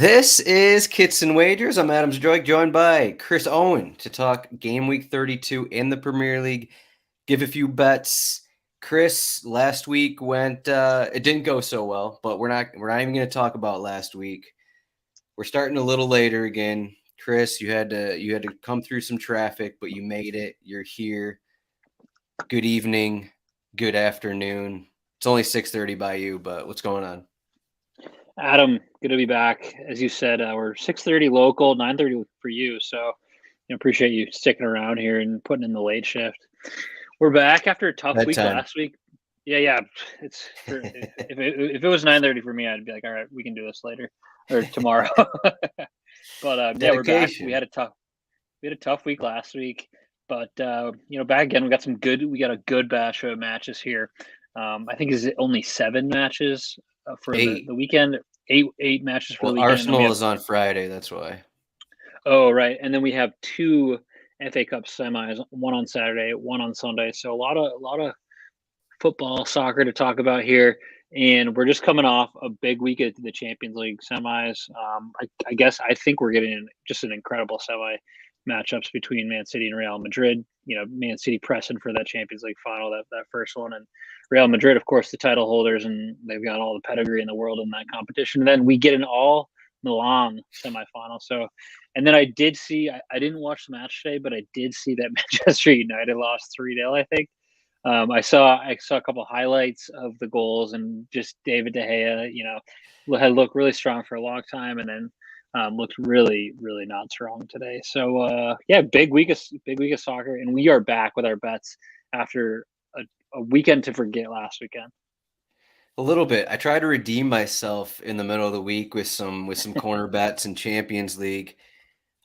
This is Kits and Wagers. I'm Adam Zdroik, joined by Chris Owen to talk Game Week 32 in the Premier League. Give a few bets. Chris, last week went. It didn't go so well, but we're not even going to talk about last week. We're starting a little later again. Chris, you had to come through some traffic, but you made it. You're here. Good evening. Good afternoon. It's only 6:30 by you, but what's going on? Adam, good to be back. As you said, we're 6:30 local, 9:30 for you. So, appreciate you sticking around here and putting in the late shift. We're back after a tough week Bedtime. last week. Yeah. It's if it was 9:30 for me, I'd be like, all right, we can do this later or tomorrow. But yeah, we're back. We had a tough week last week, but back again. We got a good batch of matches here. I think is it only 7 matches for the 8. weekend. Eight matches for the Well, weekend. Arsenal is on Friday. That's why. Oh, right. And then we have 2 FA Cup semis, one on Saturday, one on Sunday. So a lot of football, soccer to talk about here. And we're just coming off a big week at the Champions League semis. I think we're getting just an incredible semi matchups between Man City and Real Madrid. Man City pressing for that Champions League final, that first one, and Real Madrid, of course, the title holders, and they've got all the pedigree in the world in that competition. And then we get an all Milan semifinal. So, and then I didn't watch the match today, but I did see that Manchester United lost 3-0, I think. I saw a couple of highlights of the goals, and just David De Gea, had looked really strong for a long time, and then looked really, really not strong today. So yeah, big week of soccer, and we are back with our bets after a weekend to forget last weekend. A little bit. I try to redeem myself in the middle of the week with some corner bets in Champions League.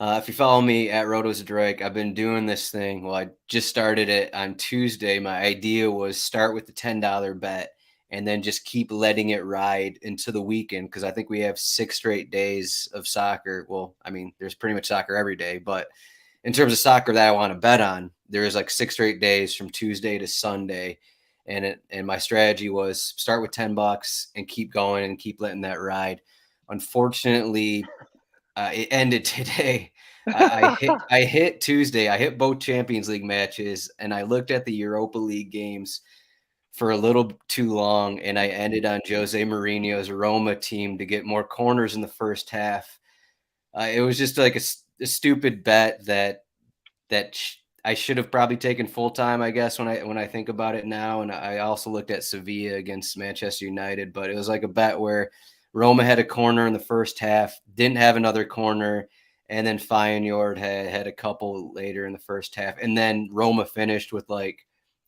If you follow me at RotoWire, I've been doing this thing. Well, I just started it on Tuesday. My idea was start with the $10 bet and then just keep letting it ride into the weekend because I think we have 6 straight days of soccer. Well, I mean, there's pretty much soccer every day, but in terms of soccer that I want to bet on, there is like 6 straight days from Tuesday to Sunday. And my strategy was start with $10 and keep going and keep letting that ride. Unfortunately, it ended today. I hit Tuesday. I hit both Champions League matches, and I looked at the Europa League games for a little too long, and I ended on Jose Mourinho's Roma team to get more corners in the first half. It was just like a stupid bet that I should have probably taken full time, I guess, when I think about it now. And I also looked at Sevilla against Manchester United, but it was like a bet where Roma had a corner in the first half, didn't have another corner, and then Feyenoord had a couple later in the first half. And then Roma finished with like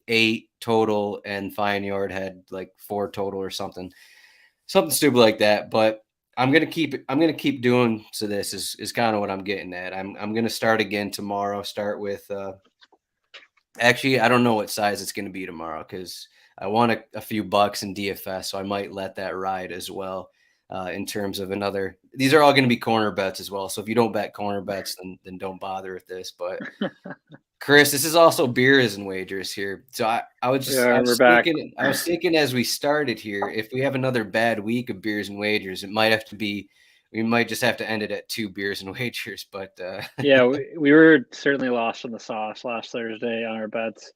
8 total, and Feyenoord had like 4 total or something stupid like that. But I'm gonna keep doing. So this is kind of what I'm getting at. I'm gonna start again tomorrow. Start with actually, I don't know what size it's gonna be tomorrow because I want a few bucks in DFS, so I might let that ride as well. In terms of another, these are all going to be corner bets as well. So if you don't bet corner bets, then don't bother with this. But Chris, this is also beers and wagers here. So I was thinking as we started here, if we have another bad week of beers and wagers, we might just have to end it at 2 beers and wagers. But yeah, we were certainly lost in the sauce last Thursday on our bets.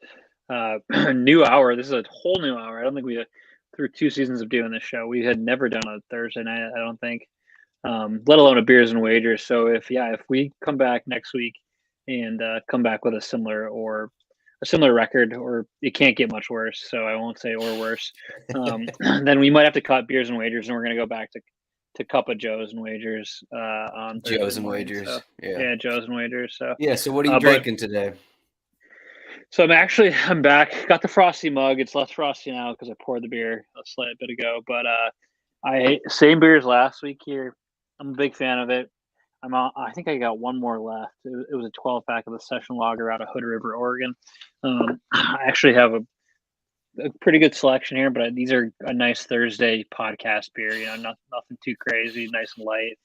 New hour. This is a whole new hour. I don't think we through 2 seasons of doing this show, we had never done a Thursday night, I don't think, let alone a beers and wagers. So if we come back next week and come back with a similar record, or it can't get much worse, so I won't say or worse, then we might have to cut beers and wagers, and we're going to go back to Cup of Joe's and Wagers on Thursday Joe's and morning. wagers. So, yeah, Joe's and Wagers. So yeah. So what are you drinking today? So I'm back. Got the frosty mug. It's less frosty now because I poured the beer a slight bit ago. But same beer as last week here. I'm a big fan of it. I think I got one more left. It was a 12-pack of the Session Lager out of Hood River, Oregon. I actually have a pretty good selection here, but these are a nice Thursday podcast beer. Nothing too crazy, nice and light.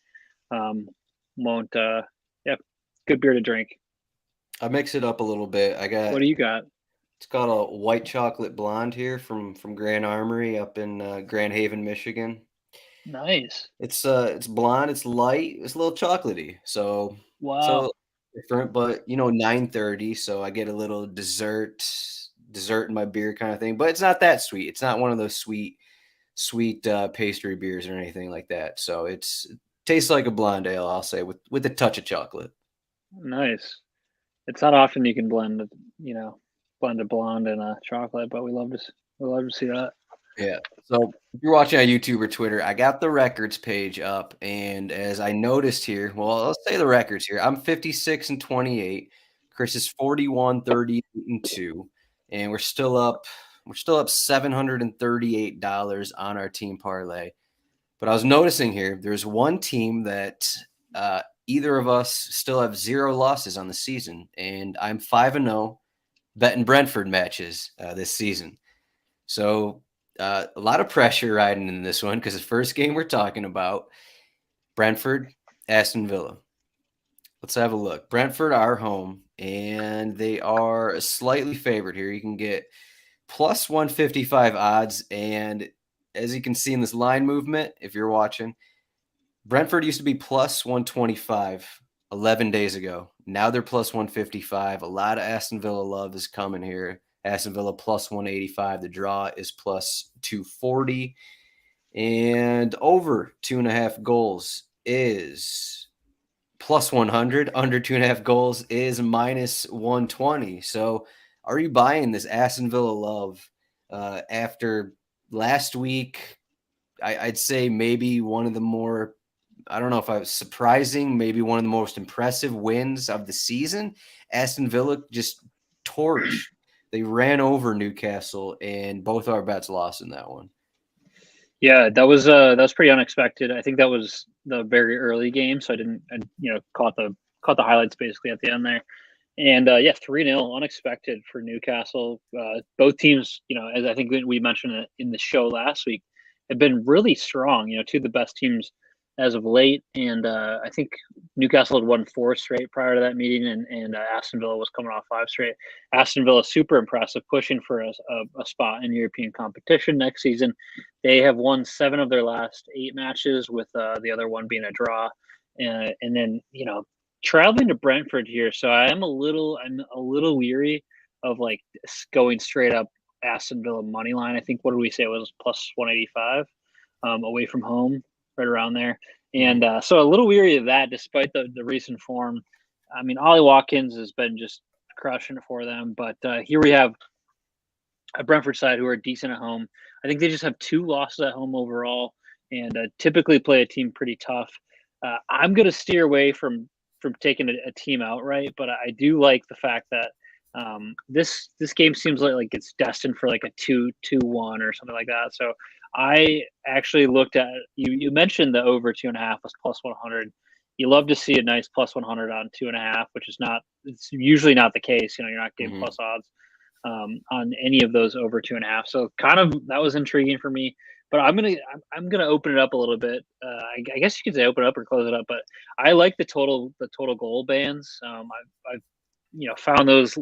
Good beer to drink. I mix it up a little bit. What do you got? It's got a white chocolate blonde here from Grand Armory up in Grand Haven, Michigan. Nice. It's blonde, it's light, it's a little chocolatey. So Wow. different, but 9:30, so I get a little dessert in my beer kind of thing. But it's not that sweet. It's not one of those sweet pastry beers or anything like that. So it tastes like a blonde ale, I'll say, with a touch of chocolate. Nice. It's not often you can you know, blend a blonde and a chocolate, but we love to see that. Yeah. So if you're watching on YouTube or Twitter, I got the records page up, and as I noticed here, well, let's say the records here. I'm 56-28. Chris is 41-38-2, and we're still up $738 on our team parlay. But I was noticing here, there's one team that either of us still have 0 losses on the season, and I'm 5-0 betting Brentford matches this season. So a lot of pressure riding in this one because the first game we're talking about, Brentford, Aston Villa. Let's have a look. Brentford are home, and they are slightly favored here. You can get plus 155 odds, and as you can see in this line movement, if you're watching, Brentford used to be plus 125 11 days ago. Now they're plus 155. A lot of Aston Villa love is coming here. Aston Villa plus 185. The draw is plus 240. And over 2.5 goals is plus 100. Under 2.5 goals is minus 120. So are you buying this Aston Villa love after last week? I'd say maybe one of the more, I don't know if I was surprising, maybe one of the most impressive wins of the season. Aston Villa just torched. They ran over Newcastle, and both our bets lost in that one. Yeah, that was pretty unexpected. I think that was the very early game, so I caught the highlights basically at the end there. And yeah, 3-0, unexpected for Newcastle. Both teams, as I think we mentioned it in the show last week, have been really strong. Two of the best teams as of late. And I think Newcastle had won 4 straight prior to that meeting, and Aston Villa was coming off 5 straight. Aston Villa super impressive, pushing for a spot in European competition next season. They have won 7 of their last 8 matches, with the other one being a draw. And then traveling to Brentford here, so I'm a little weary of like going straight up Aston Villa money line. I think, what did we say, it was plus 185 away from home, right around there. And so a little weary of that, despite the recent form. I mean, Ollie Watkins has been just crushing it for them, but here we have a Brentford side who are decent at home. I think they just have 2 losses at home overall, and typically play a team pretty tough. I'm going to steer away from taking a team outright, but I do like the fact that this game seems like it's destined for like a 2-2-1 or something like that. So I actually looked at, you mentioned the over 2.5 was plus 100. You love to see a nice plus 100 on 2.5, which is it's usually not the case. You're not getting plus odds on any of those over 2.5. So kind of that was intriguing for me. But I'm gonna open it up a little bit. I guess you could say open it up or close it up. But I like the total goal bands. I've found those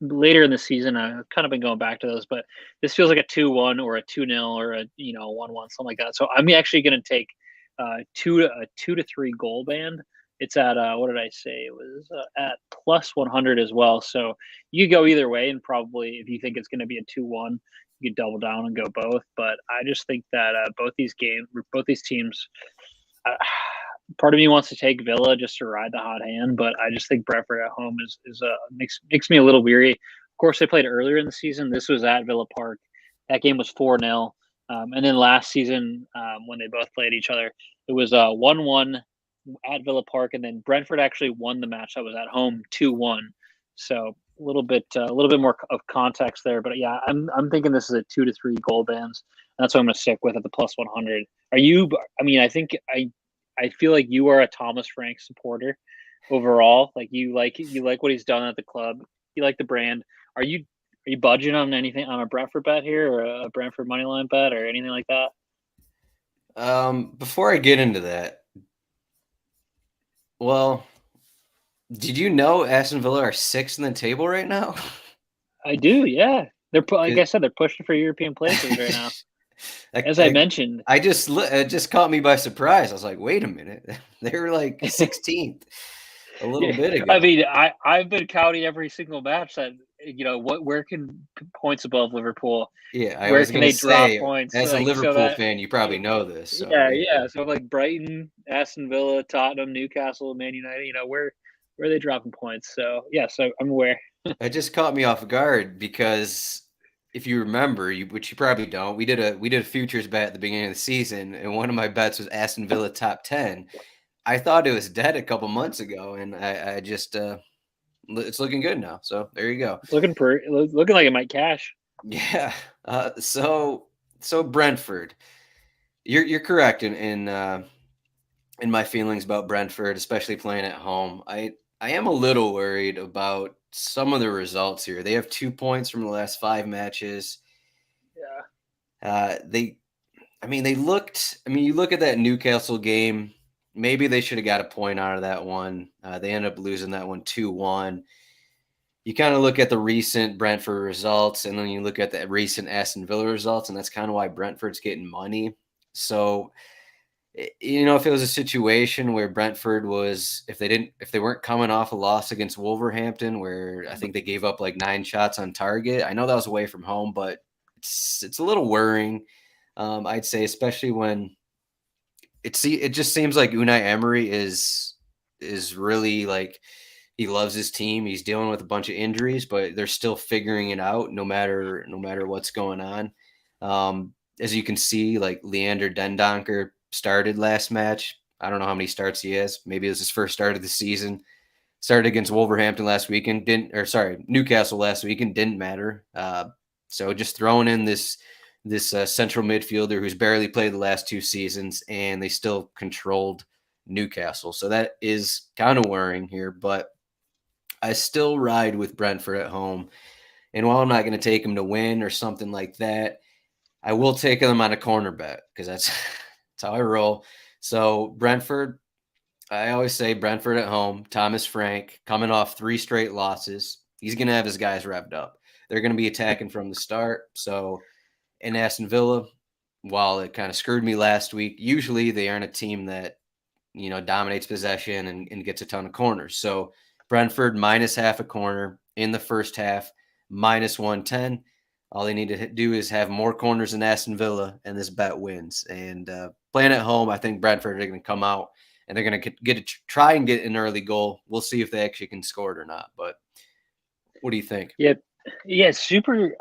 later in the season. I've kind of been going back to those, but this feels like a 2-1 or a 2-0 or a 1-1, something like that. So I'm actually going to take a 2 to 3 goal band. It's at what did I say? It was at plus 100 as well. So you could go either way, and probably if you think it's going to be a 2-1, you could double down and go both. But I just think that both these teams, uh, part of me wants to take Villa just to ride the hot hand, but I just think Brentford at home is makes me a little weary. Of course, they played earlier in the season. This was at Villa Park. That game was 4-0. And then last season, when they both played each other, it was 1-1 at Villa Park, and then Brentford actually won the match that was at home 2-1. So a little bit more of context there, but yeah, I'm thinking this is a 2 to 3 goal bands. That's what I'm going to stick with at the plus 100. Are you? I mean, I feel like you are a Thomas Frank supporter overall. Like you like what he's done at the club. You like the brand. Are you budging on anything, on a Brentford bet here, or a Brentford money line bet, or anything like that? Before I get into that, well, did you know Aston Villa are 6th in the table right now? I do, yeah. Like I said, they're pushing for European places right now. As I mentioned, It just caught me by surprise. I was like, wait a minute, they were like 16th a little yeah, bit I ago. mean, I've been counting every single match that where can points above Liverpool, Yeah, I where was can gonna they drop say, points as a like so Liverpool that fan, you probably know this. So yeah, yeah, yeah. So like Brighton, Aston Villa, Tottenham, Newcastle, Man United, where are they dropping points? So yeah, so I'm aware. it just caught me off guard because if you remember, which you probably don't, we did a futures bet at the beginning of the season, and one of my bets was Aston Villa top 10. I thought it was dead a couple months ago, and I just it's looking good now. So there you go. It's looking like it might cash. Yeah. So Brentford, you're correct in my feelings about Brentford, especially playing at home. I am a little worried about some of the results here. They have 2 points from the last 5 matches. Yeah. They, I mean, they looked. I mean, you look at that Newcastle game. Maybe they should have got a point out of that one. They ended up losing that one 2-1. You kind of look at the recent Brentford results, and then you look at the recent Aston Villa results, and that's kind of why Brentford's getting money. So if it was a situation where Brentford was, if they weren't coming off a loss against Wolverhampton, where I think they gave up like 9 shots on target. I know that was away from home, but it's a little worrying. I'd say, especially when it just seems like Unai Emery is really like he loves his team. He's dealing with a bunch of injuries, but they're still figuring it out no matter what's going on. As you can see, like Leander Dendoncker started last match. I don't know how many starts he has. Maybe it was his first start of the season. Started against Wolverhampton last weekend. Newcastle last weekend. Didn't matter. So just throwing in this central midfielder who's barely played the last 2 seasons, and they still controlled Newcastle. So that is kind of worrying here, but I still ride with Brentford at home. And while I'm not going to take them to win or something like that, I will take them on a corner bet because that's how I roll. So Brentford, I always say Brentford at home. Thomas Frank coming off 3 straight losses. He's going to have his guys revved up. They're going to be attacking from the start. So in Aston Villa, while it kind of screwed me last week, usually they aren't a team that dominates possession and gets a ton of corners. So Brentford minus half a corner in the first half, minus 110. All they need to do is have more corners than Aston Villa, and this bet wins. And playing at home, I think Brentford are going to come out and they're going to try and get an early goal. We'll see if they actually can score it or not. But what do you think? Yeah, yeah, super.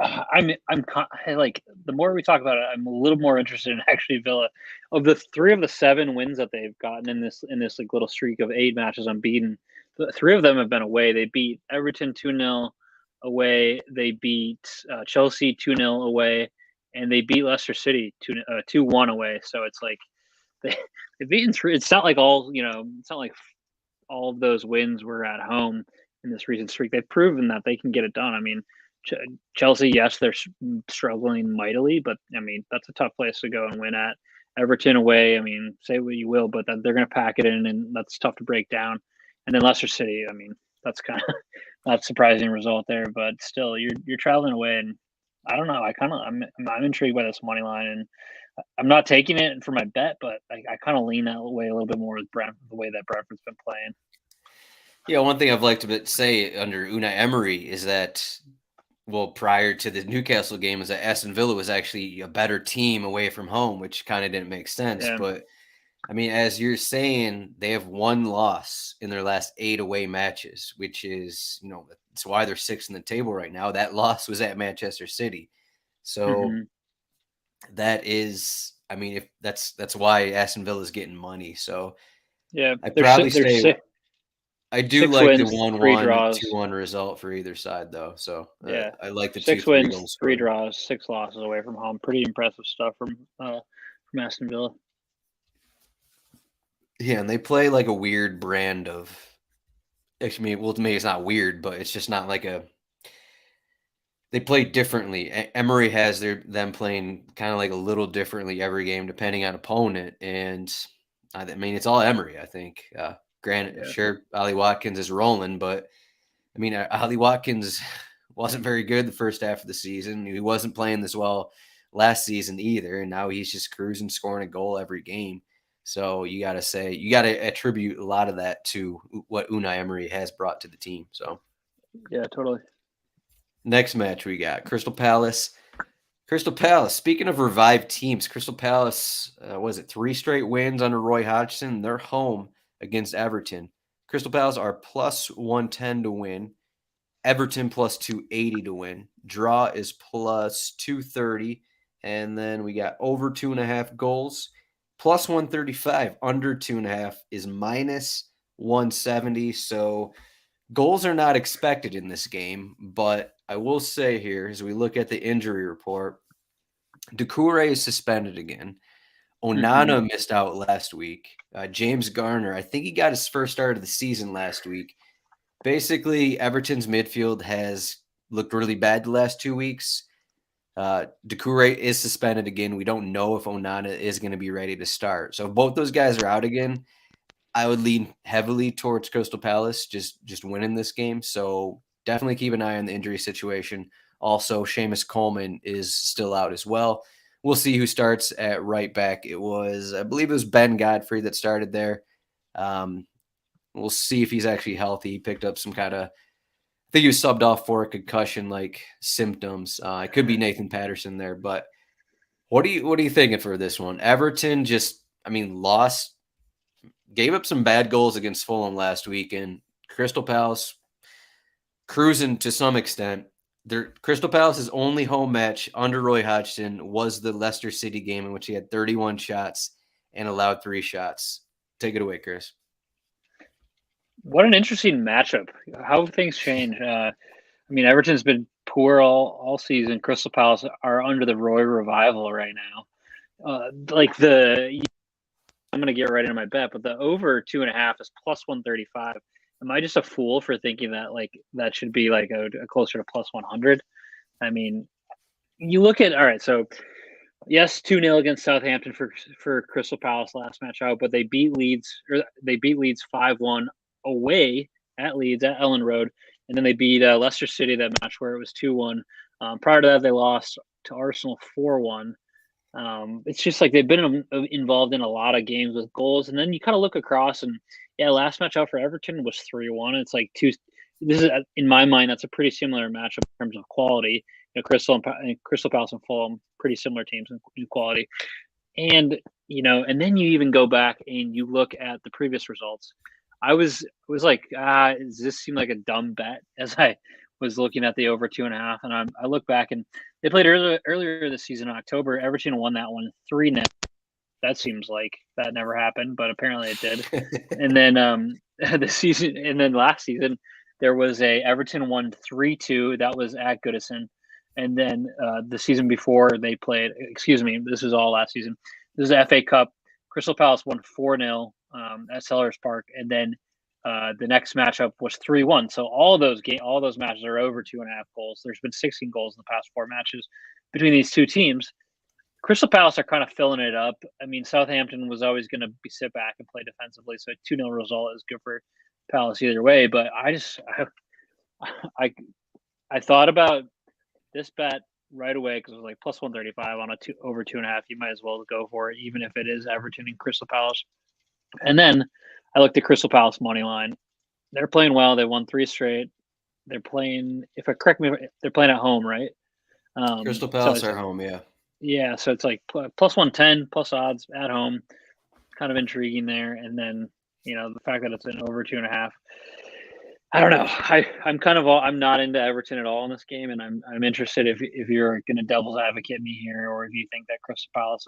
Like the more we talk about it, I'm a little more interested in actually Villa. Of the 3 of the 7 wins that they've gotten in this like little streak of 8 matches unbeaten, 3 of them have been away. They beat Everton 2-0 away. They beat Chelsea 2-0 away, and they beat Leicester City 2-1 away. So it's like they they've beaten 3. It's not like it's not like all of those wins were at home in this recent streak. They've proven that they can get it done. I mean, Chelsea, yes, they're struggling mightily, but I mean, that's a tough place to go and win at. Everton away, I mean, say what you will, but they're going to pack it in, and that's tough to break down. And then Leicester City, I mean, that's kind of not a surprising result there, but still, you're traveling away, and I don't know. I'm intrigued by this money line, and I'm not taking it for my bet, but I kind of lean that way a little bit more with the way that Brentford's been playing. Yeah, one thing I've liked to say under Unai Emery is that, well, prior to the Newcastle game, is that Aston Villa was actually a better team away from home, which kind of didn't make sense. Yeah. But I mean, as you're saying, they have 1 loss in their last 8 away matches, which is, that's why they're 6th in the table right now. That loss was at Manchester City. So Mm-hmm. that is, I mean, if that's why Aston Villa is getting money. So Yeah, I'd there's probably there's say six, I do six like the wins, three 1-1, draws. 2-1 result for either side, though. So Yeah, I like the 2 six 3-goal wins, three scoring. draws, 6 losses away from home. Pretty impressive stuff from Aston Villa. Yeah, and they play like a weird brand of. Actually, well, to me, it's not weird, but it's just not like a. They play differently. Emery has them playing kind of like a little differently every game, depending on opponent. And I mean, it's all Emery, I think. Granted, Yeah, sure, Ollie Watkins is rolling, but I mean, Ollie Watkins wasn't very good the first half of the season. He wasn't playing this well last season either. And now he's just cruising, scoring a goal every game. So you got to attribute a lot of that to what Unai Emery has brought to the team. So yeah, totally. next match we got Crystal Palace. Crystal Palace, speaking of revived teams, Crystal Palace, was it 3 straight wins under Roy Hodgson? They're home against Everton. Crystal Palace are plus 110 to win. Everton plus 280 to win. Draw is plus 230. And then we got over 2.5 goals, plus 135. Under 2.5 is minus 170. So goals are not expected in this game. But I will say here, as we look at the injury report, Doucouré is suspended again. Onana missed out last week. James Garner, I think he got his first start of the season last week. Basically, Everton's midfield has looked really bad the last 2 weeks. Doucouré is suspended again. We don't know if Onana is going to be ready to start. So if both those guys are out again, I would lean heavily towards Crystal Palace just winning this game. So definitely keep an eye on the injury situation. Also, Seamus Coleman is still out as well. We'll see who starts at right back. I believe it was Ben Godfrey that started there. We'll see if he's actually healthy. He picked up some kind of, I think he was subbed off for concussion-like symptoms. It could be Nathan Patterson there, but what are you thinking for this one? Everton lost, gave up some bad goals against Fulham last week, and Crystal Palace cruising to some extent. Crystal Palace's only home match under Roy Hodgson was the Leicester City game in which he had 31 shots and allowed 3 shots. Take it away, Chris. What an interesting matchup. How things change. Everton's been poor all season. Crystal Palace are under the Roy revival right now. I'm going to get right into my bet, but the over 2.5 is plus 135. Am I just a fool for thinking that that should be a closer to plus 100? I mean, you look at, all right, so yes, 2-0 against Southampton for Crystal Palace last match out, but they beat Leeds 5-1 away at Leeds at Ellen Road, and then they beat Leicester City that match where it was 2-1. Prior to that, they lost to Arsenal 4-1. It's just they've been involved in a lot of games with goals, and then you kind of look across, and last match out for Everton was 3-1. It's this is, in my mind, that's a pretty similar matchup in terms of quality. Crystal Palace and Fulham, pretty similar teams in quality, and and then you even go back and you look at the previous results. I was like, does this seem like a dumb bet as I was looking at the over 2.5, and I look back and they played earlier this season in October. Everton won that one 3-0. That seems like that never happened, but apparently it did. And then last season there was a Everton won 3-2. That was at Goodison. And then the season before they played, this was all last season. This is the FA Cup. Crystal Palace won 4-0 at Sellers Park, and then the next matchup was 3-1. So all those matches are over 2.5 goals. There's been 16 goals in the past 4 matches between these two teams. Crystal Palace are kind of filling it up. Southampton was always going to sit back and play defensively, so a 2-0 result is good for Palace either way. But I thought about this bet right away because it was plus 135 on over 2.5. You might as well go for it, even if it is Everton and Crystal Palace. And then I looked at Crystal Palace money line. They're playing well. They won 3 straight. They're playing. They're playing at home, right? Crystal Palace are home, yeah. Yeah, so it's plus 110 plus odds at home. Kind of intriguing there. And then the fact that it's an over 2.5. I don't know. I'm not into Everton at all in this game, and I'm interested if you're going to devil's advocate me here, or if you think that Crystal Palace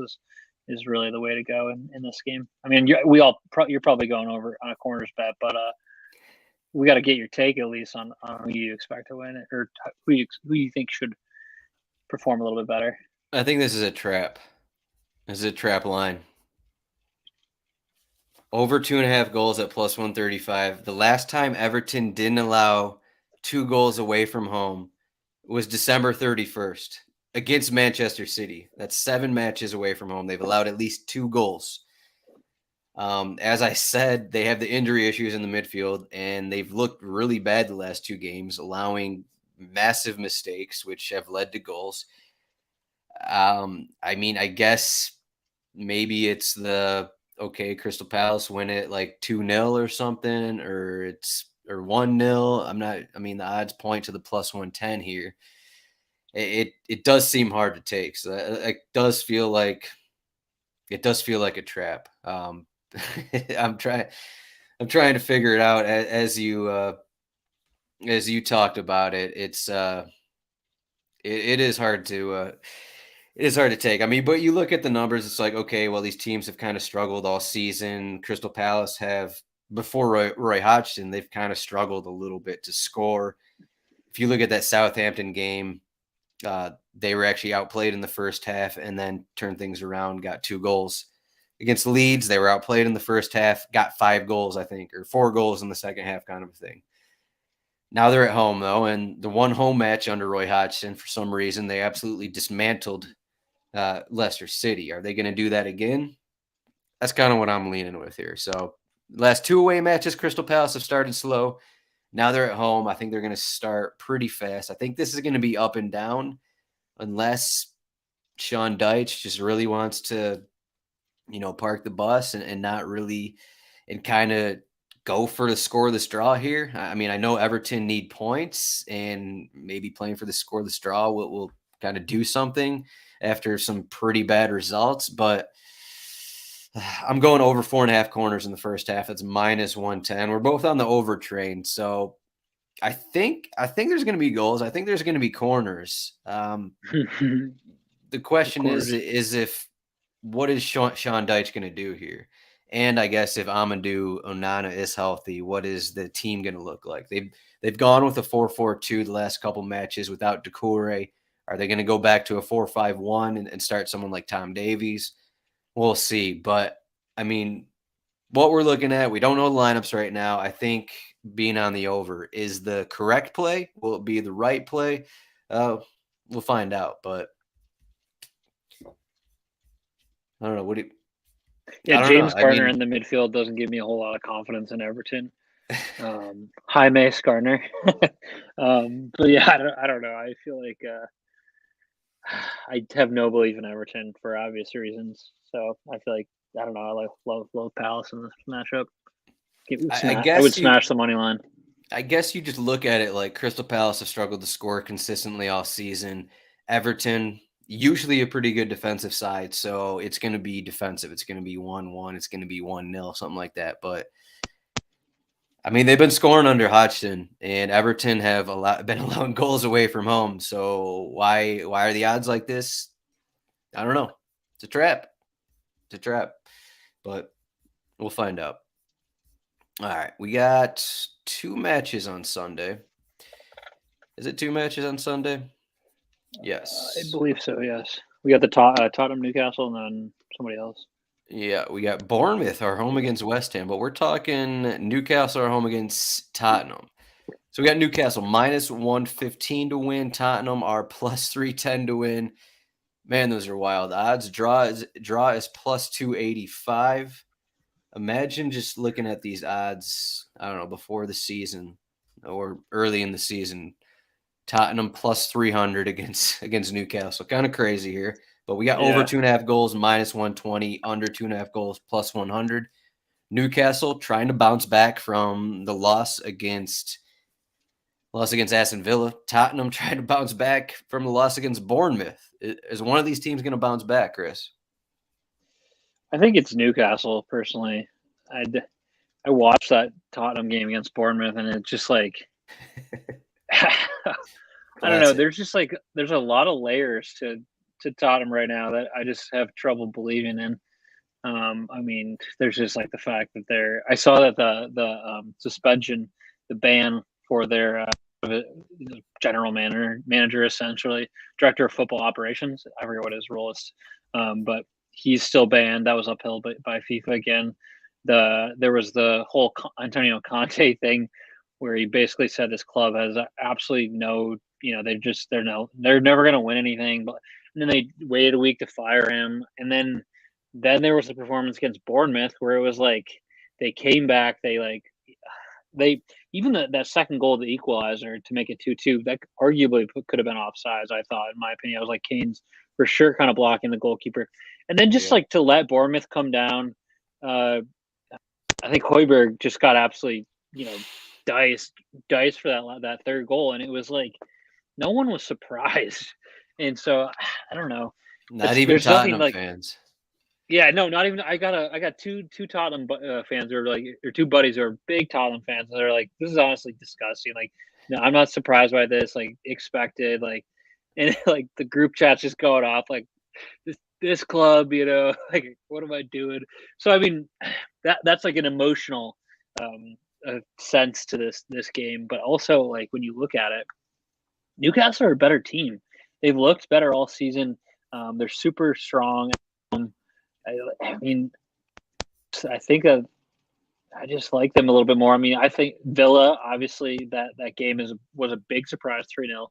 is really the way to go in this game. You're probably going over on a corners bet, but we got to get your take at least on who you expect to win it, or who you think should perform a little bit better. I think this is a trap. This is a trap line. Over 2.5 goals at plus 135. The last time Everton didn't allow 2 goals away from home was December 31st against Manchester City. That's 7 matches away from home. They've allowed at least 2 goals. As I said, they have the injury issues in the midfield, and they've looked really bad the last 2 games, allowing massive mistakes, which have led to goals. I mean, I guess maybe it's Crystal Palace win it like 2-0 or something, or 1-0. I mean, the odds point to the plus 110 here. It does seem hard to take. So it does feel like a trap. I'm trying to figure it out as you talked about it. It is hard to take. I mean, but you look at the numbers, it's like, okay, well, these teams have kind of struggled all season. Crystal Palace have, before Roy Hodgson, they've kind of struggled a little bit to score. If you look at that Southampton game, they were actually outplayed in the first half and then turned things around, got 2 goals. Against Leeds, they were outplayed in the first half, got 5 goals, I think, or 4 goals in the second half, kind of a thing. Now they're at home, though, and the one home match under Roy Hodgson, for some reason, they absolutely dismantled Leicester City. Are they going to do that again? That's kind of what I'm leaning with here. So last 2 away matches, Crystal Palace have started slow. Now they're at home. I think they're going to start pretty fast. I think this is going to be up and down unless Sean Dyche just really wants to, park the bus and not really, and kind of go for the score of the straw here. I mean, I know Everton need points, and maybe playing for the score of the straw will kind of do something after some pretty bad results, but I'm going over 4.5 corners in the first half. It's minus 110. We're both on the over train, so I think there's going to be goals. I think there's going to be corners. The question is if what is Sean Dyche going to do here? And I guess if Amadou Onana is healthy, what is the team going to look like? They've gone with a 4-4-2 the last couple matches without Doucouré. Are they going to go back to a 4-5-1 and start someone like Tom Davies? We'll see. But, I mean, what we're looking at, we don't know the lineups right now. I think being on the over is the correct play. Will it be the right play? We'll find out. But I don't know. James Garner in the midfield doesn't give me a whole lot of confidence in Everton. Jaime Garner. But yeah, I don't know. I feel like I have no belief in Everton for obvious reasons. So I feel like, I don't know. I love Palace in this matchup. I would smash the money line. I guess you just look at it like Crystal Palace have struggled to score consistently all season. Everton, usually a pretty good defensive side, so it's going to be defensive. It's going to be 1-1. It's going to be 1-0, something like that. But I mean, they've been scoring under Hodgson, and Everton have been allowing goals away from home. So why are the odds like this? I don't know. It's a trap. But we'll find out. All right, we got 2 matches on Sunday. Is it 2 matches on Sunday? Yes. I believe so, yes. We got the Tottenham, Newcastle, and then somebody else. Yeah, we got Bournemouth, our home against West Ham, but we're talking Newcastle, our home against Tottenham. So we got Newcastle minus 115 to win. Tottenham are plus 310 to win. Man, those are wild odds. Draw is plus 285. Imagine just looking at these odds, I don't know, before the season or early in the season. Tottenham plus 300 against Newcastle. Kind of crazy here. But we got over 2.5 goals, minus 120, under 2.5 goals, plus 100. Newcastle trying to bounce back from the loss against Aston Villa. Tottenham trying to bounce back from the loss against Bournemouth. Is one of these teams going to bounce back, Chris? I think it's Newcastle, personally. I watched that Tottenham game against Bournemouth, and it's just like I don't know. There's just like there's a lot of layers to Tottenham right now that I just have trouble believing in. I mean, there's just like the fact that I saw that the suspension, the ban for their general manager, essentially director of football operations. I forget what his role is, but he's still banned. That was upheld by FIFA again. There was the whole Antonio Conte thing where he basically said this club has absolutely no, they're never going to win anything. But and then they waited a week to fire him, and then there was a performance against Bournemouth where it was like they came back, they even that second goal, the equalizer to make it 2-2, that arguably could have been offsides. I thought, in my opinion, it was like Kane's for sure kind of blocking the goalkeeper. And then just like to let Bournemouth come down, I think Højbjerg just got absolutely, diced for that third goal, and it was like no one was surprised. And so I don't know. Not even There's nothing Tottenham like fans. yeah, no, not even. I got two Tottenham fans who are like, or two buddies who are big Tottenham fans, and they're like, "This is honestly disgusting." Like, no, I'm not surprised by this. Like, expected. Like, and like the group chat's just going off. Like, this club, like, what am I doing? So I mean, that's like an emotional sense to this game, but also like when you look at it, Newcastle are a better team. They've looked better all season. They're super strong. I mean, I think I just like them a little bit more. I mean, I think Villa, obviously, that game was a big surprise, 3-0.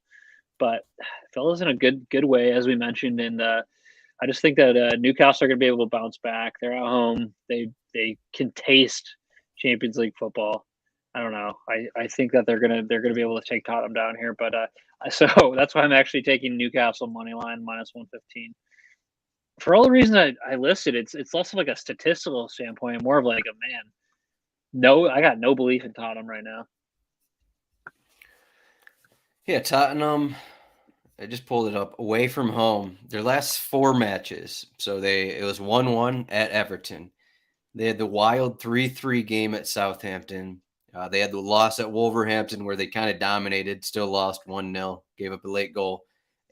But Villa's in a good way, as we mentioned, and I just think that Newcastle are going to be able to bounce back. They're at home. They can taste Champions League football. I don't know. I think that they're gonna be able to take Tottenham down here. But so that's why I'm actually taking Newcastle money line -115. For all the reasons I listed, it's less of like a statistical standpoint, more of like a man. No, I got no belief in Tottenham right now. Yeah, Tottenham. I just pulled it up. Away from home, their last 4 matches. So it was 1-1 at Everton. They had the wild 3-3 game at Southampton. They had the loss at Wolverhampton where they kind of dominated, still lost 1-0, gave up a late goal,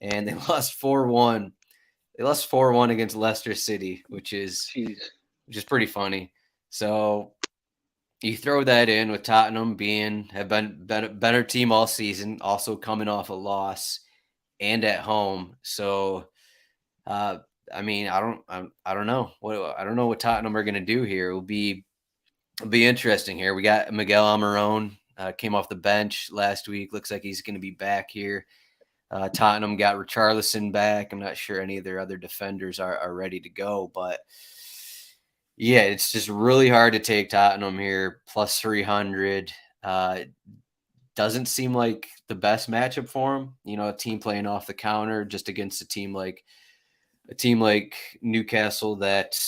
and they lost 4-1. They lost 4-1 against Leicester City, which is pretty funny. So you throw that in with Tottenham have been a better team all season, also coming off a loss and at home. So I mean, I don't know what Tottenham are going to do here. It'll be interesting here. We got Miguel Almiron came off the bench last week. Looks like he's going to be back here. Tottenham got Richarlison back. I'm not sure any of their other defenders are ready to go, but yeah, it's just really hard to take Tottenham here plus 300. Doesn't seem like the best matchup for them. A team playing off the counter just against a team like Newcastle that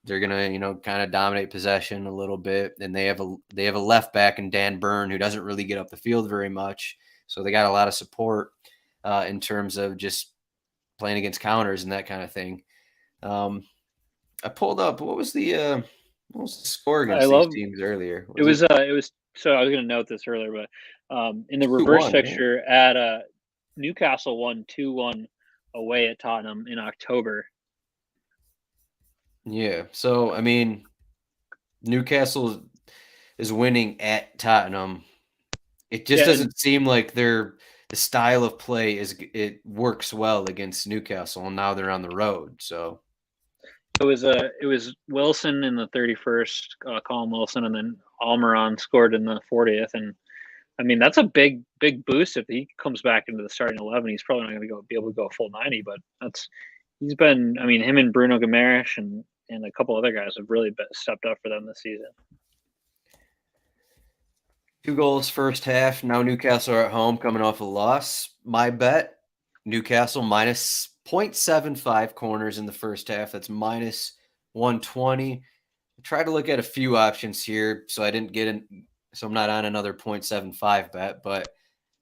they're gonna kind of dominate possession a little bit, and they have a left back in Dan Burn who doesn't really get up the field very much, so they got a lot of support in terms of just playing against counters and that kind of thing. I pulled up what was the score against these teams earlier? It was so I was going to note this earlier, but in the reverse fixture at Newcastle won 2-1 away at Tottenham in October. Yeah, so I mean, Newcastle is winning at Tottenham. It just doesn't seem like the style of play it works well against Newcastle, and now they're on the road. So it was Wilson in the 31st, Colin Wilson, and then Almiron scored in the 40th, and I mean that's a big boost if he comes back into the starting 11. He's probably not going to be able to go full 90, but he's been. I mean, him and Bruno Guimaraes and a couple other guys have really stepped up for them this season. 2 goals first half. Now Newcastle are at home coming off a loss. My bet, Newcastle minus 0.75 corners in the first half. That's -120. I tried to look at a few options here, so I didn't get in. So I'm not on another 0.75 bet. But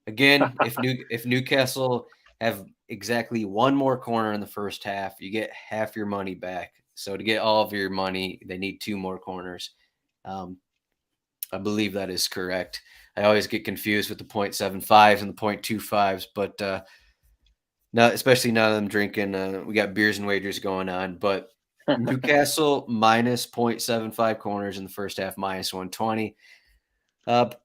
again, if Newcastle have exactly 1 more corner in the first half, you get half your money back. So to get all of your money, they need 2 more corners. I believe that is correct. I always get confused with the 0.75s and the 0.25s, but now, especially now that I'm drinking, we got beers and wagers going on. But Newcastle minus 0.75 corners in the first half, -120.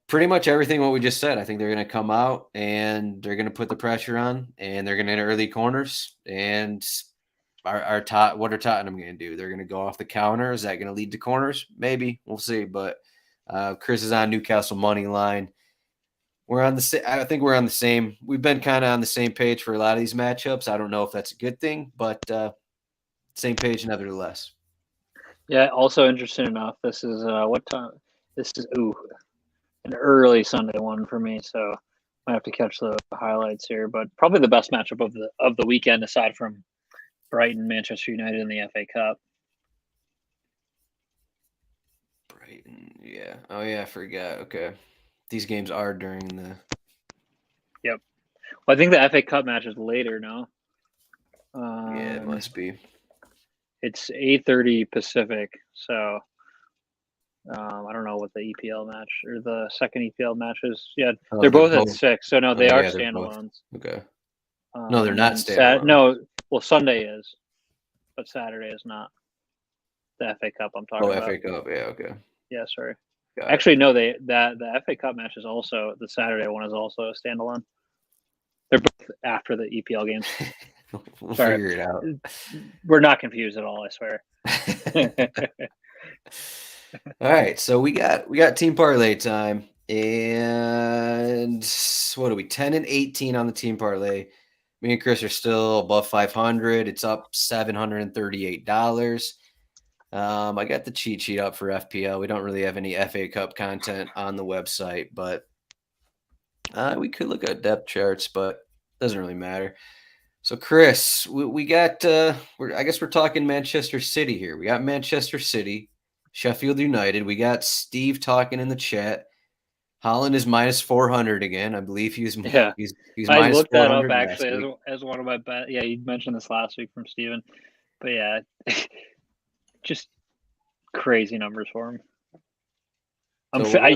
Pretty much everything what we just said. I think they're going to come out and they're going to put the pressure on, and they're going to hit early corners. And what are Tottenham going to do? They're going to go off the counter. Is that going to lead to corners? Maybe. We'll see. But Chris is on Newcastle money line. I think we're on the same. We've been kind of on the same page for a lot of these matchups. I don't know if that's a good thing, but same page nevertheless. Yeah. Also interesting enough. This is what time? This is an early Sunday one for me. So I have to catch the highlights here, but probably the best matchup of the weekend aside from Brighton, Manchester United in the FA Cup. Brighton, yeah. Oh yeah, I forgot. Okay, these games are during the. Yep. Well, I think the FA Cup match is later. No. Yeah, it must be. It's 8:30 Pacific, so I don't know what the EPL match or the second EPL match is. Yeah, they're both at 6, so no, they are yeah, they're both. standalones. Okay. No, they're not standalone. standalone. No, well, Sunday is, but Saturday is not. The FA Cup I'm talking about. FA Cup. Yeah, okay. Yeah, sorry. Got Actually, no, the FA Cup match is also the Saturday one is also a standalone. They're both after the EPL games. We'll figure it out. We're not confused at all, I swear. All right, so we got team parlay time, and what are we? 10 and 18 on the team parlay. Me and Chris are still above 500. It's up $738. I got the cheat sheet up for FPL. We don't really have any FA Cup content on the website, but we could look at depth charts, but it doesn't really matter. So, Chris, we got. I guess we're talking Manchester City here. We got Manchester City, Sheffield United. We got Steve talking in the chat. Haaland is minus 400 again. I believe he's I minus looked that up 400 actually as one of my bet. Yeah, you mentioned this last week from Steven. But yeah, just crazy numbers for him.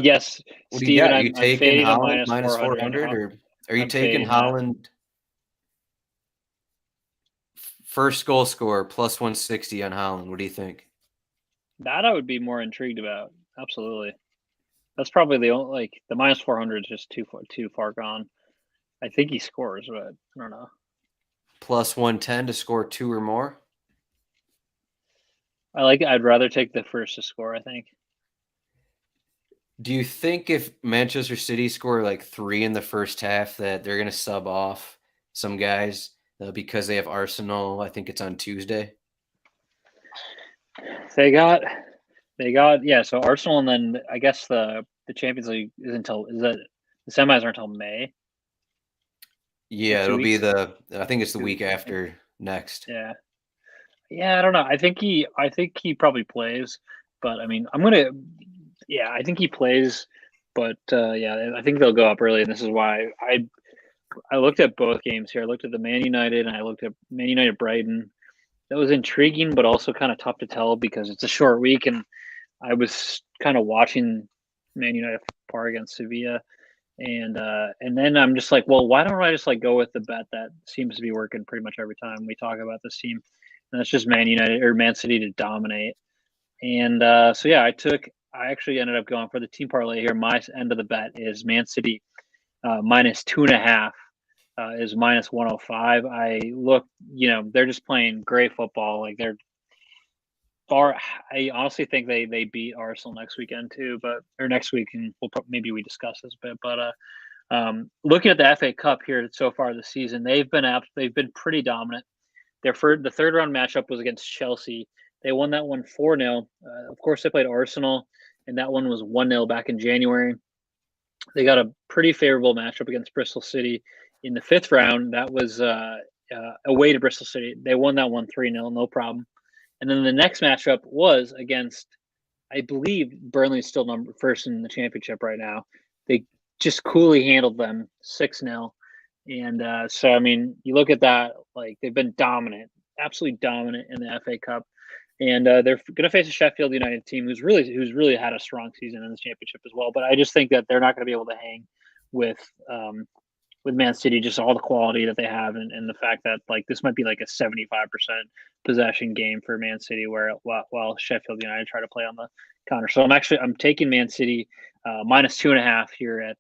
Yes, Steven, Are you taking Haaland minus 400 or are you taking Haaland first goal scorer plus 160 on Haaland? What do you think? That I would be more intrigued about. Absolutely. That's probably the only the minus 400 is just too far gone. I think he scores, but I don't know. Plus 110 to score 2 or more? I'd rather take the first to score, I think. Do you think if Manchester City score like 3 in the first half that they're going to sub off some guys because they have Arsenal? I think it's on Tuesday. They got yeah. So Arsenal, and then I guess the Champions League is the semis are until May. Yeah, it'll be I think it's the week after next. Yeah, I don't know. I think he probably plays, but I mean, I think he plays, but I think they'll go up early, and this is why I looked at both games here. I looked at the Man United and I looked at Man United Brighton. That was intriguing, but also kind of tough to tell because it's a short week, and I was kind of watching Man United par against Sevilla, and then I'm just like, well, why don't I just like go with the bet that seems to be working pretty much every time we talk about this team, and that's just Man United or Man City to dominate. And so yeah, I actually ended up going for the team parlay here. My end of the bet is Man City minus 2.5 is minus 105. I look, they're just playing great football. Like I honestly think they beat Arsenal next weekend too, or next week, and maybe we discuss this a bit. But looking at the FA Cup here so far this season, they've been pretty dominant. The third round matchup was against Chelsea. They won that one 4-0. Of course, they played Arsenal, and that one was 1-0 back in January. They got a pretty favorable matchup against Bristol City in the fifth round. That was away to Bristol City. They won that one 3-0, no problem. And then the next matchup was against, I believe, Burnley is still first in the championship right now. They just coolly handled them 6-0. And so, I mean, you look at that, like they've been dominant, absolutely dominant in the FA Cup. And they're going to face a Sheffield United team who's really had a strong season in the championship as well. But I just think that they're not going to be able to hang with Man City, just all the quality that they have, and the fact that like this might be like a 75% possession game for Man City, while Sheffield United try to play on the counter. So I'm taking Man City minus 2.5 here at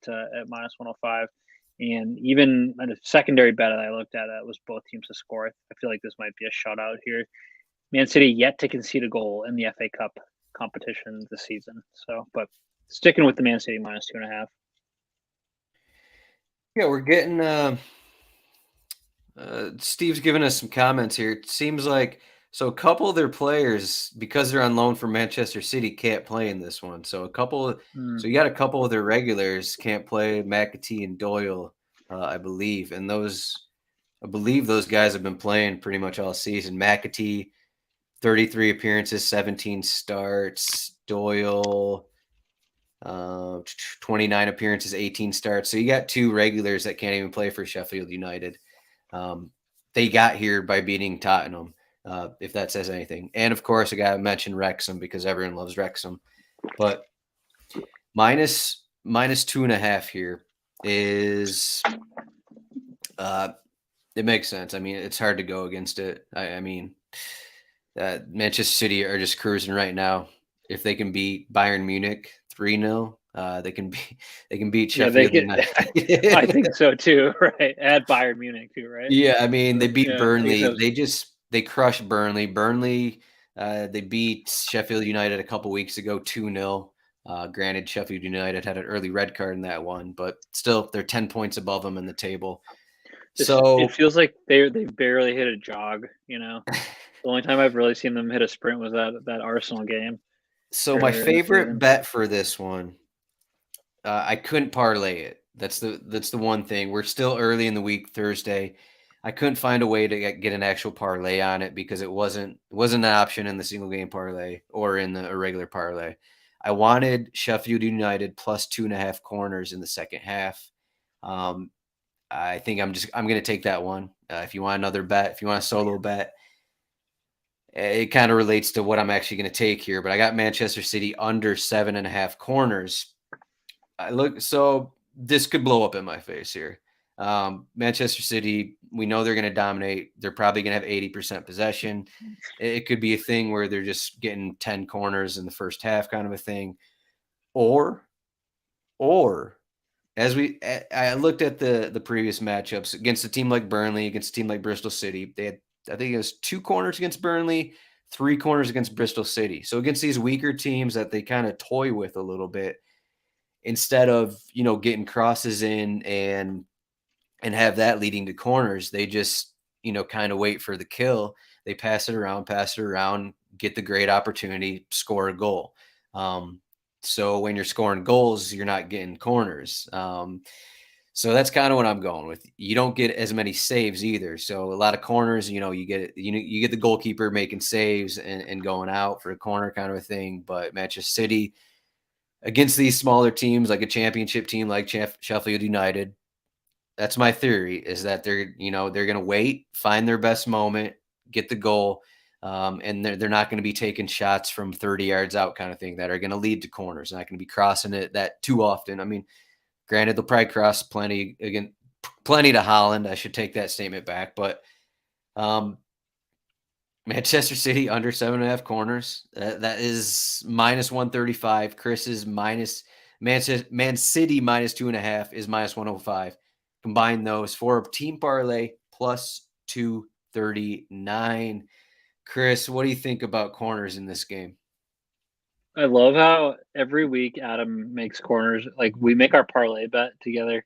minus 105. And even a secondary bet that I looked at was both teams to score. I feel like this might be a shutout here. Man City yet to concede a goal in the FA Cup competition this season. So, but sticking with the Man City minus 2.5. Yeah, we're getting Steve's giving us some comments here. It seems like a couple of their players, because they're on loan from Manchester City, can't play in this one. So so you got a couple of their regulars can't play, McAtee and Doyle, I believe, and those I believe those guys have been playing pretty much all season. McAtee, 33 appearances, 17 starts. Doyle, 29 appearances, 18 starts. So you got two regulars that can't even play for Sheffield United. They got here by beating Tottenham, if that says anything. And of course, I got to mention Wrexham because everyone loves Wrexham. But minus 2.5 here is it makes sense. I mean, it's hard to go against it. I mean, Manchester City are just cruising right now. If they can beat Bayern Munich 3-0, they can beat Yeah, they Sheffield could. I United. think so too. Right, at Bayern Munich too. Right. Yeah, I mean, they beat Yeah, I guess Burnley. that was. They crushed Burnley. Burnley, they beat Sheffield United a couple weeks ago 2-0. Granted, Sheffield United had an early red card in that one, but still, they're 10 points above them in the table. It So, feels like they barely hit a jog. The only time I've really seen them hit a sprint was that Arsenal game so my earlier in the favorite season. bet for this one, I couldn't parlay it. That's the one thing. We're still early in the week, Thursday. I couldn't find a way to get an actual parlay on it because it wasn't an option in the single game parlay or in the irregular parlay. I wanted Sheffield United plus 2.5 corners in the second half. Um, I think I'm going to take that one. If you want another bet, if you want a solo bet, it kind of relates to what I'm actually going to take here. But I got Manchester City under 7.5 corners. So this could blow up in my face here. Manchester City, we know they're going to dominate. They're probably going to have 80% possession. It could be a thing where they're just getting 10 corners in the first half, kind of a thing. Or, or I looked at the previous matchups against a team like Burnley, against a team like Bristol City. They had, I think it was 2 corners against Burnley, 3 corners against Bristol City. So against these weaker teams that they kind of toy with a little bit, instead of getting crosses in and have that leading to corners, they just kind of wait for the kill. They pass it around, get the great opportunity, score a goal. So when you're scoring goals, you're not getting corners. So that's kind of what I'm going with. You don't get as many saves either. So a lot of corners, you get the goalkeeper making saves and going out for a corner kind of a thing. But Manchester City, against these smaller teams like a championship team like Sheffield United, that's my theory, is that they're going to wait, find their best moment, get the goal, and they're not going to be taking shots from 30 yards out kind of thing that are going to lead to corners. Not going to be crossing it that too often. I mean, granted, they'll probably cross plenty to Haaland. I should take that statement back, but Manchester City under 7.5 corners. That is minus 135. Chris is Man City minus 2.5 is minus 105. Combine those for a team parlay plus 239. Chris, what do you think about corners in this game? I love how every week Adam makes corners. Like we make our parlay bet together,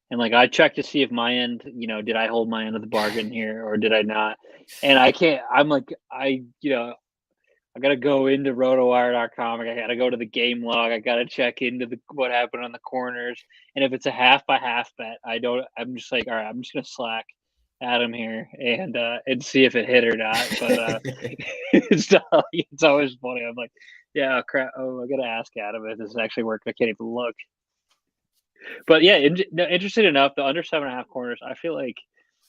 and like I check to see if my end, did I hold my end of the bargain here or did I not? And I can't. I'm like I gotta go into RotoWire.com. I gotta go to the game log. I gotta check into what happened on the corners. And if it's a half by half bet, I'm just like, all right, I'm just gonna slack Adam here and see if it hit or not. But it's always funny. I'm like, yeah, crap. Oh, I gotta ask Adam if this actually worked. I can't even look. But yeah, interesting enough, the under 7.5 corners. I feel like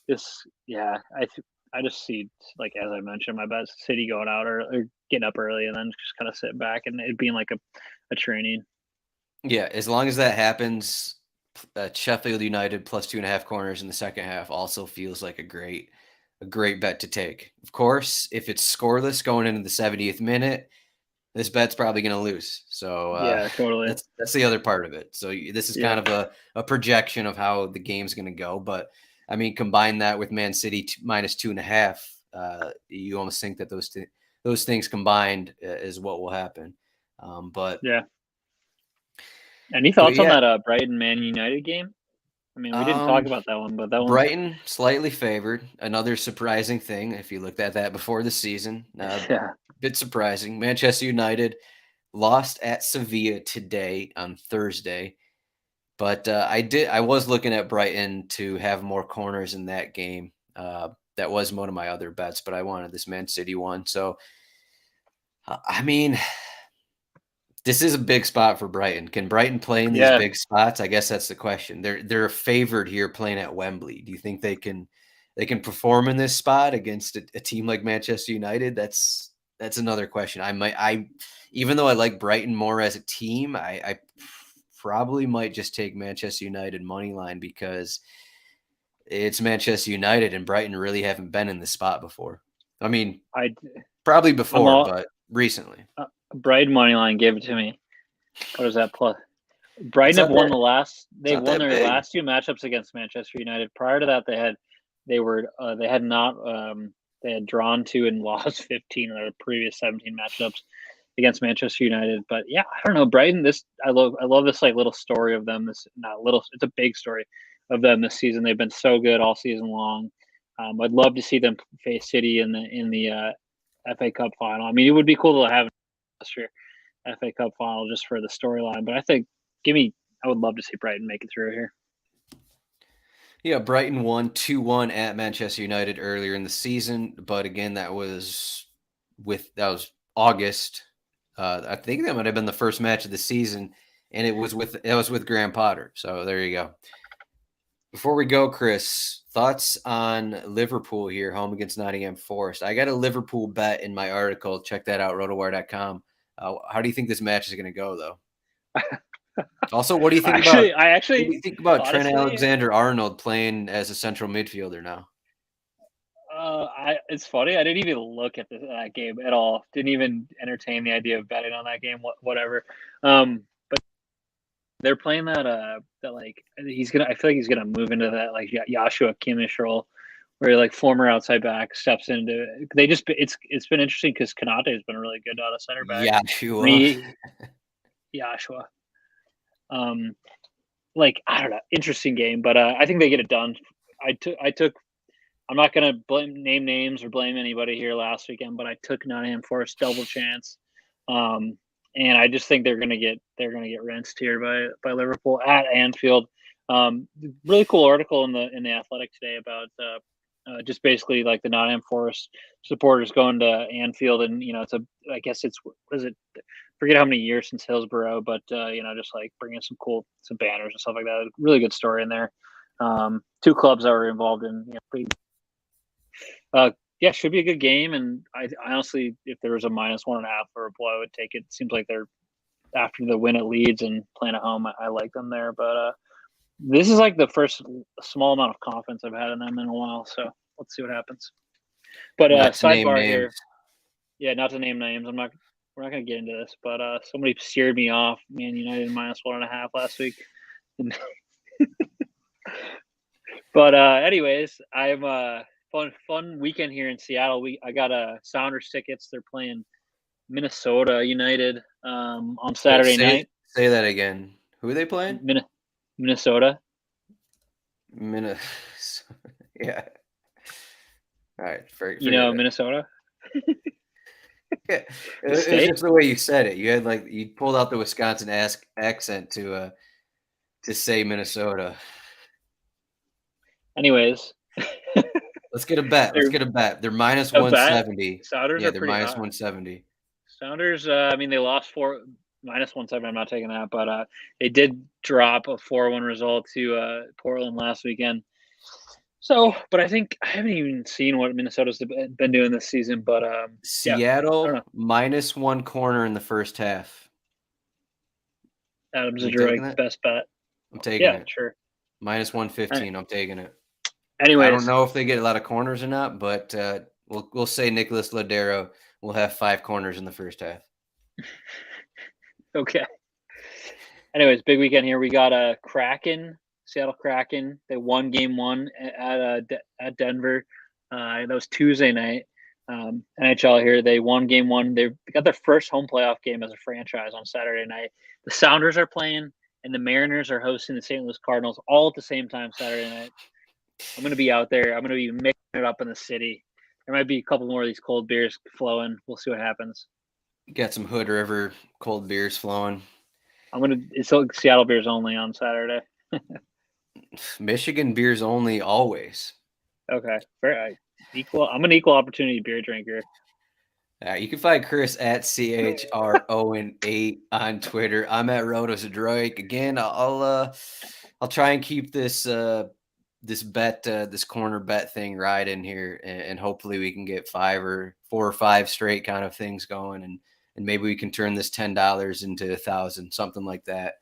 this. Yeah, I just see, like as I mentioned, my best City going out or getting up early and then just kind of sitting back and it being like a training. Yeah, as long as that happens, Sheffield United plus 2.5 corners in the second half also feels like a great bet to take. Of course, if it's scoreless going into the 70th minute, this bet's probably going to lose. So Yeah, totally. that's the other part of it. So this is Yeah, kind of a projection of how the game's going to go. But I mean, combine that with Man City minus 2.5, you almost think that those things combined is what will happen. But yeah. Any but thoughts on yeah, that Brighton Man United game? I mean, we didn't talk um, about that one, but that one, Brighton slightly favored. Another surprising thing, if you looked at that before the season, yeah, bit surprising. Manchester United lost at Sevilla today on Thursday, but I was looking at Brighton to have more corners in that game. That was one of my other bets, but I wanted this Man City one. So, I mean, this is a big spot for Brighton. Can Brighton play in these Yeah, big spots? I guess that's the question. They're favored here playing at Wembley. Do you think they can perform in this spot against a team like Manchester United? That's another question. I even though I like Brighton more as a team, I probably might just take Manchester United money line because it's Manchester United and Brighton really haven't been in this spot before. I mean, I probably I'm before, all but recently. Brighton money line. Give it to me. What is that plus? It's Brighton have not won that the last. it's They've not won that their big. last two matchups against Manchester United. Prior to that, they had not they had drawn two and lost 15 in their previous 17 matchups against Manchester United. But yeah, I don't know Brighton. I love this like little story of them. This not little. It's a big story of them this season. They've been so good all season long. I'd love to see them face City in the FA Cup final. I mean, it would be cool to have last year FA Cup final just for the storyline. But I think I would love to see Brighton make it through here. Yeah, Brighton won 2-1 at Manchester United earlier in the season, but again, that was August. I think that might have been the first match of the season, and it was with Graham Potter. So there you go. Before we go, Chris, thoughts on Liverpool here, home against Nottingham Forest? I got a Liverpool bet in my article. Check that out, rotowire.com. How do you think this match is going to go, though? Also, what do you think about I what do actually, you think about Trent honestly, Alexander-Arnold playing as a central midfielder now? it's funny. I didn't even look at that game at all. Didn't even entertain the idea of betting on that game. Whatever. But they're playing that like he's gonna. I feel like he's gonna move into that like Joshua Kimmich role, where like former outside back steps into. It's been interesting because Kanate has been really good out of center back. Yachua. Me, Joshua. Um, like I don't know, interesting game, but I think they get it done. I took. I'm not gonna name names or blame anybody here last weekend, but I took Nottingham Forest double chance, and I just think they're gonna get rinsed here by Liverpool at Anfield. Really cool article in the Athletic today about just basically like the Nottingham Forest supporters going to Anfield, and I guess it's what is it? Forget how many years since Hillsborough, but just like bringing some banners and stuff like that. Really good story in there. Two clubs that were involved in yeah, should be a good game. And I honestly, if there was a -1.5 or a blow, I would take it. It seems like they're after the win at Leeds and playing at home. I like them there, but this is like the first small amount of confidence I've had in them in a while. So let's see what happens. But Not to name sidebar names. here, yeah, not to name names. We're not going to get into this, but somebody steered me off Man United -1.5 last week. But anyways, I'm fun weekend here in Seattle. I got Sounders tickets. They're playing Minnesota United on Wait, Saturday night. say that again. Who are they playing? Minnesota. Minnesota. Yeah. All right. You Forget know it. Minnesota, Yeah. the It was state. just the way you said it. You pulled out the Wisconsin accent to say Minnesota. Anyways, Let's get a bet. Let's they're get a bet. They're minus a bet. 170. Sounders Yeah, are they're pretty minus hot. 170. Sounders. I mean, they lost -1.7. I'm not taking that, but they did drop a 4-1 result to Portland last weekend. So, but I think I haven't even seen what Minnesota's been doing this season. But yeah, I don't Seattle know. -1 corner in the first half. Adam You taking Zdroik, that? best bet. I'm taking Yeah, it. sure. Minus Uh, 115. I'm taking it. I don't Anyways, know if they get a lot of corners or not, but we'll say Nicholas Ladero will have 5 corners in the first half. okay. Anyways, big weekend here. We got a Seattle Kraken. They won game one at Denver. That was Tuesday night. NHL here. They won game one. They got their first home playoff game as a franchise on Saturday night. The Sounders are playing, and the Mariners are hosting the St. Louis Cardinals all at the same time Saturday night. I'm going to be out there. I'm going to be mixing it up in the city. There might be a couple more of these cold beers flowing. We'll see what happens. Got some Hood River cold beers flowing. It's Seattle beers only on Saturday. Michigan beers only always. Okay, fair. I'm an equal opportunity beer drinker. You can find Chris at CHROwen8 on Twitter. I'm at RotoZdroik. Again, I'll try and keep this this corner bet thing riding here, and hopefully we can get 4 or 5 straight kind of things going, and maybe we can turn this $10 into 1,000, something like that.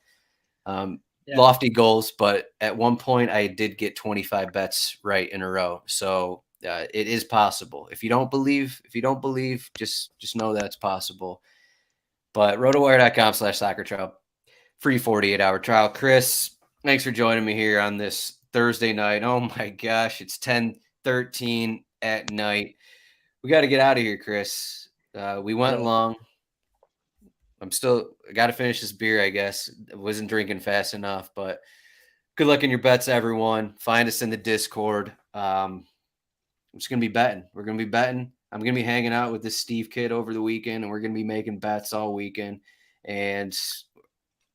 Lofty goals, but at one point I did get 25 bets right in a row, so it is possible. If you don't believe, just know that it's possible. But rotowire.com/soccer trial, free 48-hour trial. Chris, thanks for joining me here on this Thursday night. Oh my gosh, it's 10:13 at night. We got to get out of here, Chris. We went long. I got to finish this beer, I guess. I wasn't drinking fast enough, but good luck in your bets, everyone. Find us in the Discord. I'm just going to be betting. We're going to be betting. I'm going to be hanging out with this Steve kid over the weekend, and we're going to be making bets all weekend. And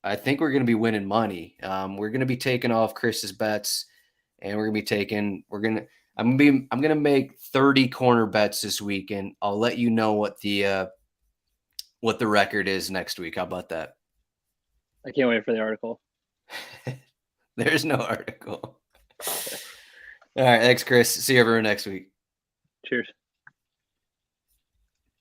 I think we're going to be winning money. We're going to be taking off Chris's bets, and I'm going to make 30 corner bets this weekend. I'll let you know what the record is next week. How about that? I can't wait for the article. There's no article. All right. Thanks, Chris. See you everyone next week. Cheers.